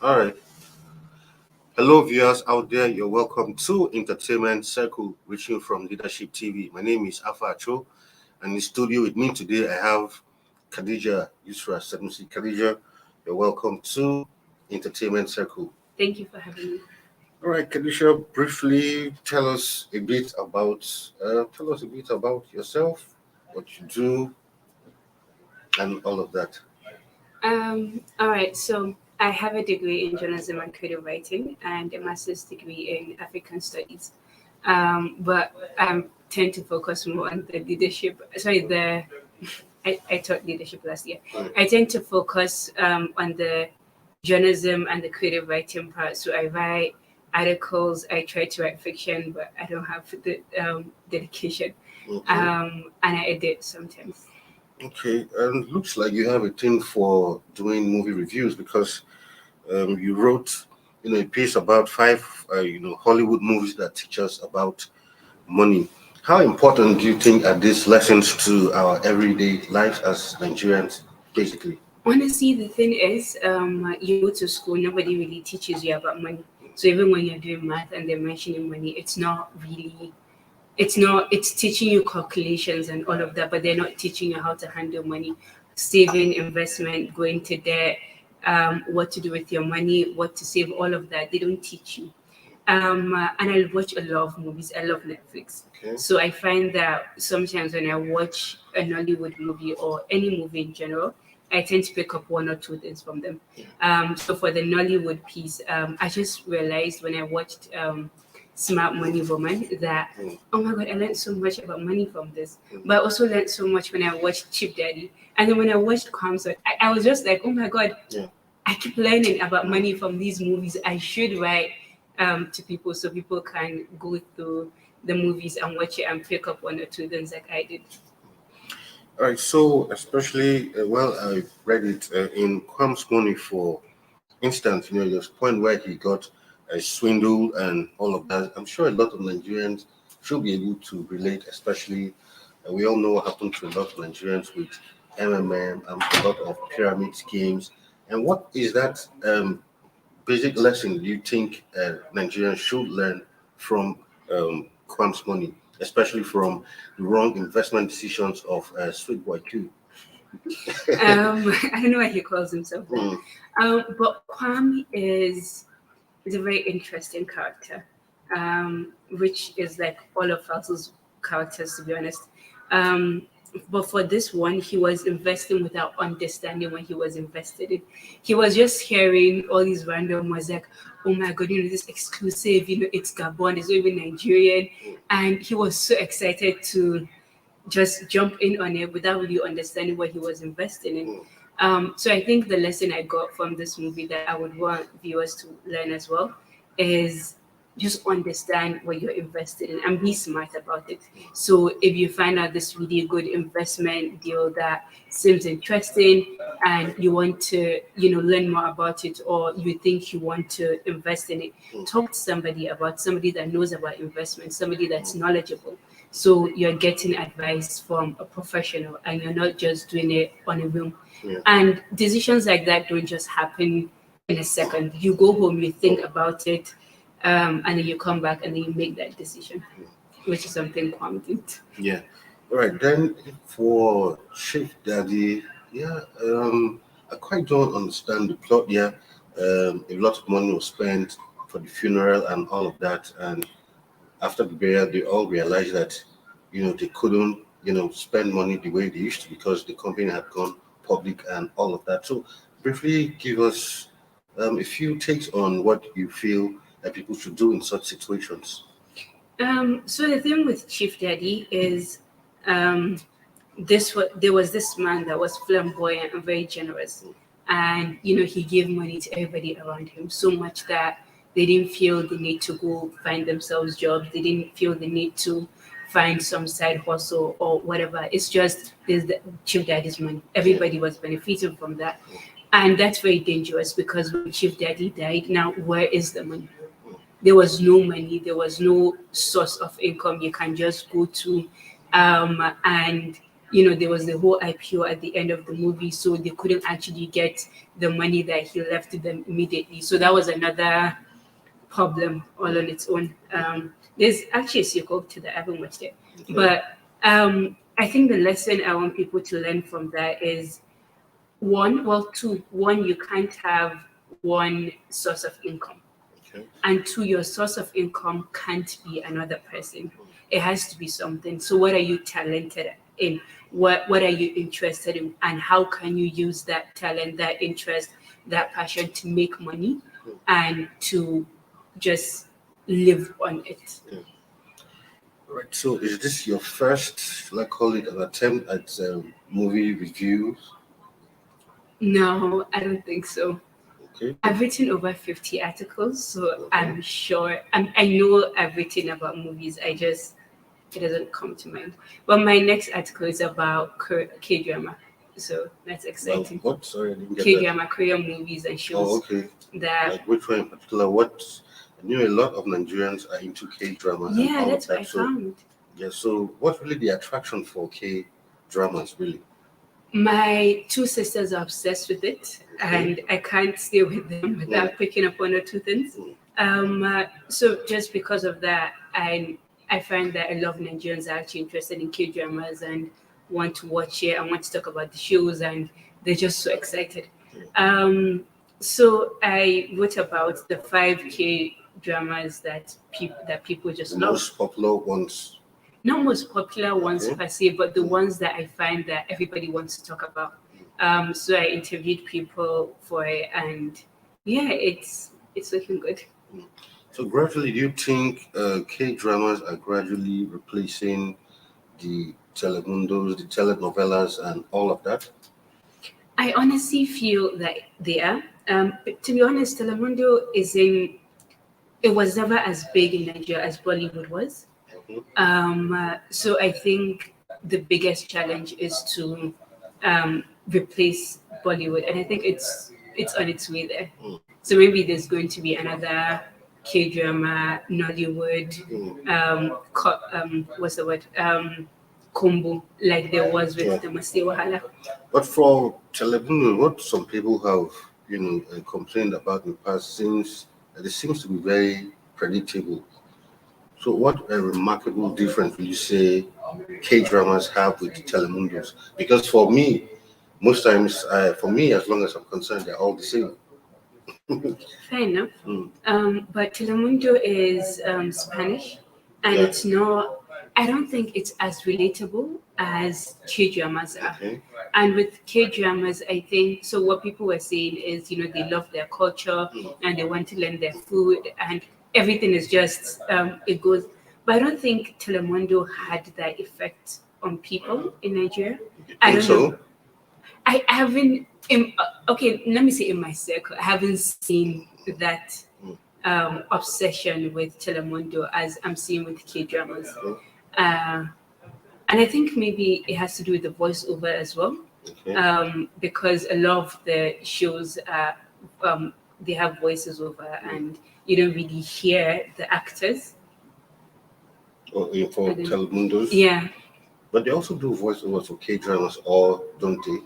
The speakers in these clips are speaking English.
All right. Hello, viewers out there. You're welcome to Entertainment Circle, reaching from Leadership TV. My name is Affa Acho, and in the studio with me today, I have Khadija, Yusra, Sanusi. Khadija, you're welcome to Entertainment Circle. Thank you for having me. All right, Khadija, briefly tell us a bit about yourself, what you do, and all of that. All right, so I have a degree in journalism and creative writing and a master's degree in African studies. But I tend to focus more on the leadership. I taught leadership last year. I tend to focus on the journalism and the creative writing part. So I write articles, I try to write fiction, but I don't have the dedication. Okay. And I edit sometimes. Okay, and looks like you have a thing for doing movie reviews because you wrote, a piece about five, Hollywood movies that teach us about money. How important do you think are these lessons to our everyday lives as Nigerians, basically? Honestly, the thing is, you go to school, nobody really teaches you about money. So even when you're doing math and they're mentioning money, it's teaching you calculations and all of that, but they're not teaching you how to handle money, saving, investment, going to debt, what to do with your money, what to save, all of that. They don't teach you. And I watch a lot of movies. I love Netflix. Okay. So I find that sometimes when I watch a Nollywood movie or any movie in general, I tend to pick up one or two things from them. So for the Nollywood piece, I just realized when I watched Smart Money Woman that, oh my God, I learned so much about money from this. But I also learned so much when I watched Cheap Daddy. And then when I watched Concert, I was just like, oh my God, Yeah. I keep learning about money from these movies. I should write to people so people can go through the movies and watch it and pick up one or two things like I did. All right, so especially, I read it in Kwam's Money, for instance, there's a point where he got a swindle and all of that. I'm sure a lot of Nigerians should be able to relate, especially we all know what happened to a lot of Nigerians with MMM and a lot of pyramid schemes. And what is that basic lesson you think Nigerians should learn from Kwam's Money, especially from the wrong investment decisions of Sweet Boy Q? I don't know why he calls himself that. Mm, But Kwame is a very interesting character, which is like all of Falso's characters, to be honest. Um, but for this one, he was investing without understanding what he was invested in. He was just hearing all these random words like, oh my God, this exclusive, it's Gabon, it's not even Nigerian. And he was so excited to just jump in on it without really understanding what he was investing in. So I think the lesson I got from this movie that I would want viewers to learn as well is just understand what you're invested in and be smart about it. So if you find out this really good investment deal that seems interesting and you want to, learn more about it, or you think you want to invest in it, talk to somebody that knows about investment, somebody that's knowledgeable. So you're getting advice from a professional and you're not just doing it on a whim. yeah. And decisions like that don't just happen in a second. You go home, you think about it, and then you come back and then you make that decision, which is something Kwam did. Yeah. All right. Then for Chief Daddy, yeah, I quite don't understand the plot. Yeah, a lot of money was spent for the funeral and all of that, and after the burial, they all realized that, they couldn't, spend money the way they used to because the company had gone public and all of that. So, briefly, give us a few takes on what you feel that people should do in such situations. So the thing with Chief Daddy is there was this man that was flamboyant and very generous, and he gave money to everybody around him so much that they didn't feel the need to go find themselves jobs. They didn't feel the need to find some side hustle or whatever. It's just there's the Chief Daddy's money. Everybody was benefiting from that, and that's very dangerous because when Chief Daddy died, now where is the money? There was no money, there was no source of income you can just go to. And there was the whole IPO at the end of the movie, so they couldn't actually get the money that he left to them immediately. So that was another problem all on its own. There's actually a sequel to that. I haven't watched it, but I think the lesson I want people to learn from that is two. One, you can't have one source of income, and two, your source of income can't be another person. It has to be something. So, what are you talented in? What are you interested in, and how can you use that talent, that interest, that passion to make money and to just live on it? Right. So, is this your first, like, call it an attempt at movie reviews? No, I don't think so. Okay. I've written over 50 articles, so I'm sure I know I've written about movies. It doesn't come to mind. But my next article is about K drama, so that's exciting. What? Sorry, I didn't get K drama, Korean movies and shows. Oh, okay. That Like which one in particular? What? I knew a lot of Nigerians are into K dramas. Yeah, that's what I found. Yeah. So, what's really the attraction for K dramas, really? My two sisters are obsessed with it, and I can't stay with them without picking up one or two things. So just because of that, I find that a lot of Nigerians are actually interested in K dramas and want to watch it and want to talk about the shows, and they're just so excited. So I wrote about the 5K dramas that people just The love. most popular ones. Not most popular ones per se, but the ones that I find that everybody wants to talk about. So I interviewed people for it, and yeah, it's looking good. So gradually, do you think K dramas are gradually replacing the Telemundos, the telenovelas, and all of that? I honestly feel that they are. But to be honest, Telemundo it was never as big in Nigeria as Bollywood was. So I think the biggest challenge is to replace Bollywood, and I think it's on its way there. So maybe there's going to be another K drama, Nollywood, what's the word? Combo, like there was with the Masti Wahala. But for Telemundo, what some people have, complained about in the past, since it seems to be very predictable. So, what a remarkable difference will you say K dramas have with Telemundos? Because for me, most times, for me, as long as I'm concerned, they're all the same. Fair enough. But Telemundo is Spanish, and it's not. I don't think it's as relatable as K dramas are. And with K dramas, I think so. What people were saying is, they love their culture and they want to learn their food, and everything is just it goes. But I don't think Telemundo had that effect on people in Nigeria. I don't know. I haven't. Okay, let me say in my circle, I haven't seen that obsession with Telemundo as I'm seeing with K dramas. And I think maybe it has to do with the voiceover as well, because a lot of the shows they have voices over, and you don't really hear the actors. For Telemundos? Yeah. But they also do voiceovers for K dramas, or don't they?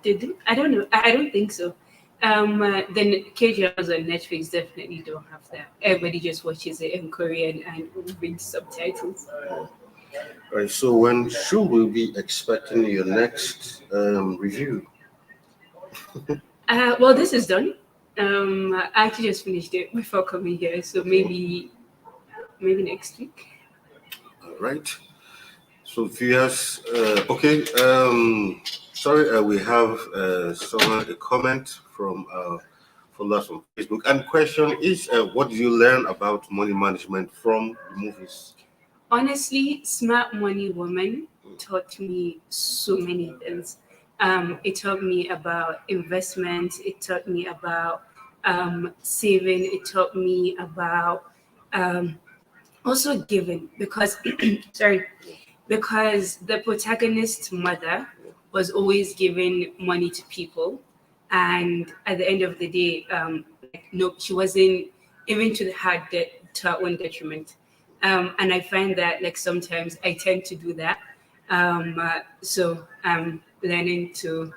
They do? I don't know. I don't think so. Then K dramas on Netflix definitely don't have that. Everybody just watches it in Korean and reads subtitles. Right. So when should we be expecting your next review? Well, this is done. I actually just finished it before coming here, so maybe next week. All right. So viewers, okay. Sorry, we have a comment from followers on Facebook, and the question is, what did you learn about money management from the movies? Honestly, Smart Money Woman taught me so many things. It taught me about investment. It taught me about saving. It taught me about also giving, because because the protagonist's mother was always giving money to people, and at the end of the day, no, she wasn't, even to her own detriment. And I find that like sometimes I tend to do that. So I'm learning to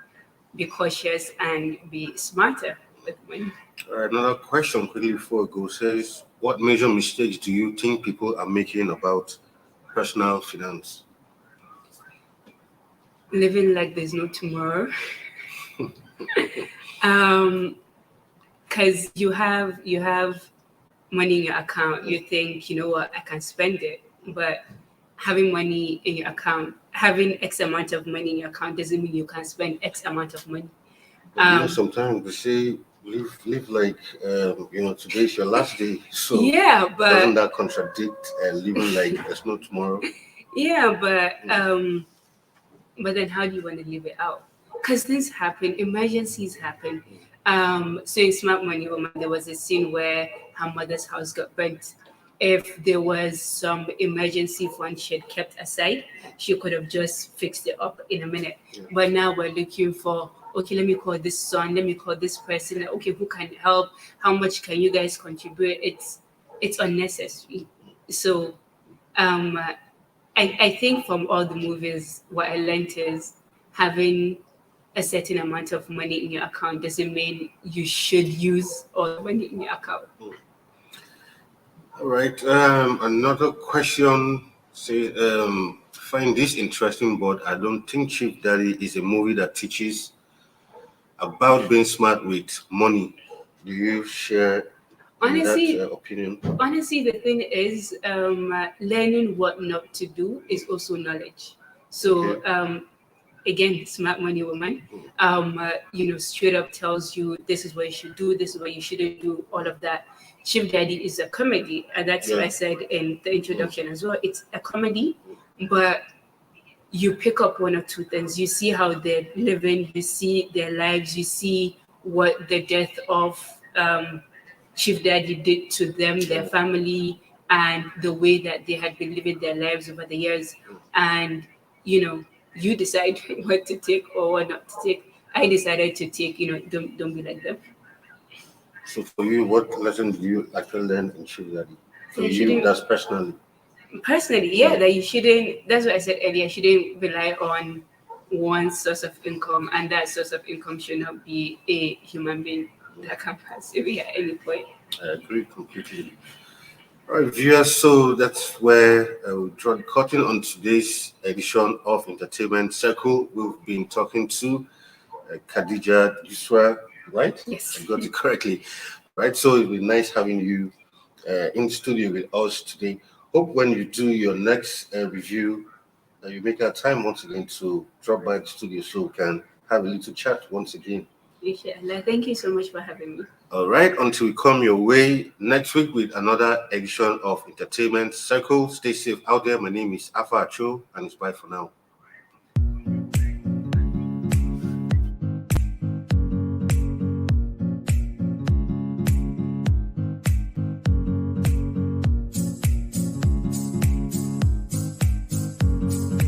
be cautious and be smarter with money. All right, another question quickly before I go says, what major mistakes do you think people are making about personal finance? Living like there's no tomorrow. um because you have money in your account, you think, you know what, I can spend it. But having money in your account, having X amount of money in your account doesn't mean you can spend X amount of money. But um sometimes they say live like today's your last day. So yeah, doesn't but that contradict living like there's no tomorrow? yeah, but then how do you want to live it out? Because things happen, emergencies happen. So in Smart Money Woman, there was a scene where her mother's house got burnt. If there was some emergency fund she had kept aside, she could have just fixed it up in a minute. But now we're looking for, okay, let me call this son, let me call this person. Okay, who can help? How much can you guys contribute? It's unnecessary. So um, I think from all the movies, what I learned is having a certain amount of money in your account doesn't mean you should use all the money in your account. All right. Another question. Say, find this interesting, but I don't think Chief Daddy is a movie that teaches about being smart with money. Do you share in that Honestly, opinion? honestly, the thing is, learning what not to do is also knowledge. So, Okay. again, Smart Money Woman, straight up tells you this is what you should do, this is what you shouldn't do, all of that. Chief Daddy is a comedy, and that's what I Yeah. said in the introduction as well. It's a comedy, but you pick up one or two things. You see how they're living, you see their lives, you see what the death of Chief Daddy did to them, their family, and the way that they had been living their lives over the years. And you decide what to take or what not to take. I decided to take, don't be like them. So for you, what lesson do you actually learn in Chief Daddy? For You you, shouldn't that's personally. personally, yeah, that you shouldn't. That's what I said earlier. Shouldn't rely on one source of income, and that source of income should not be a human being that can pass away at any point. I agree completely. All right, viewers, so that's where we draw the curtain on today's edition of Entertainment Circle. We've been talking to Khadija Yusra, right? Yes. I got it correctly. Right, so it'll be nice having you in studio with us today. Hope when you do your next review, you make our time once again to drop by the studio so we can have a little chat once again. Inshallah. Thank you so much for having me. All right, until we come your way next week with another edition of Entertainment Circle. Stay safe out there. My name is Affa Acho, and it's bye for now.